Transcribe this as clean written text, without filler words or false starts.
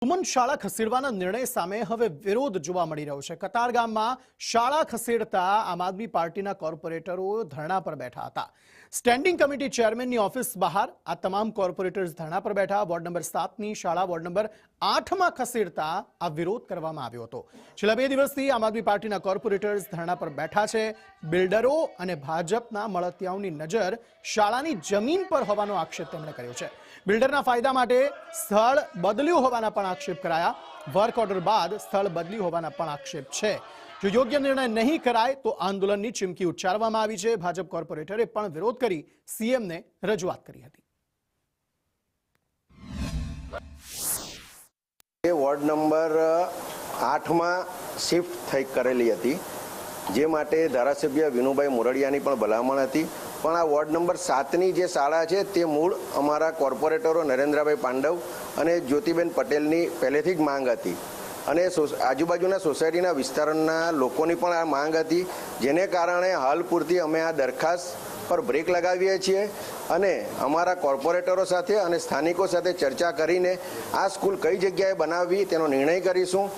સુમન શાળા ખસેડવાના નિર્ણય સામે હવે વિરોધ જોવા મળી રહ્યો છે। કતારગામમાં શાળા ખસેડતા આમ આદમી પાર્ટીના કોર્પોરેટરો ધરણા પર બેઠા હતા। સ્ટેન્ડિંગ કમિટી ચેરમેનની ઓફિસ બહાર આ તમામ કોર્પોરેટર્સ ધરણા પર બેઠા। વોર્ડ નંબર 7ની શાળા વોર્ડ નંબર 8માં ખસેડતા આ વિરોધ કરવામાં આવ્યો હતો। છેલ્લા 2 દિવસથી આમ આદમી પાર્ટીના કોર્પોરેટર્સ ધરણા પર બેઠા છે। બિલ્ડરો અને ભાજપના મળતિયાઓની નજર શાળાની જમીન પર હોવાનો આક્ષેપ તેમણે કર્યો છે। બિલ્ડરના ફાયદા માટે સ્થળ બદલ્યું હોવાના પણ આક્ષેપ કરાયા। વર્ક ઓર્ડર બાદ સ્થળ બદલ્યું હોવાના પણ આક્ષેપ છે। જો યોગ્ય નિર્ણય નહીં કરાય તો આંદોલનની ચીમકી ઉચ્ચારવામાં આવી છે। ભાજપ કોર્પોરેટરે પણ વિરોધ કરી સીએમને રજૂઆત કરી હતી। વોર્ડ નંબર 8માં શિફ્ટ થઈ કરેલી હતી, જે માટે ધારાસભ્ય વિનુભાઈ મોરડિયાની પણ ભલામણ હતી। પણ આ વોર્ડ નંબર 7ની જે શાળા છે તે મૂળ અમારા કોર્પોરેટરો નરેન્દ્રભાઈ પાંડવ અને જ્યોતિબેન પટેલની પહેલેથી જ માંગ હતી અને આજુબાજુના સોસાયટીના વિસ્તારના લોકોની પણ આ માંગ હતી, જેને કારણે હાલ પૂરતી અમે આ દરખાસ્ત પર બ્રેક લગાવીએ છીએ અને અમારા કોર્પોરેટરો સાથે અને સ્થાનિકો સાથે ચર્ચા કરીને આ સ્કૂલ કઈ જગ્યાએ બનાવવી તેનો નિર્ણય કરીશું।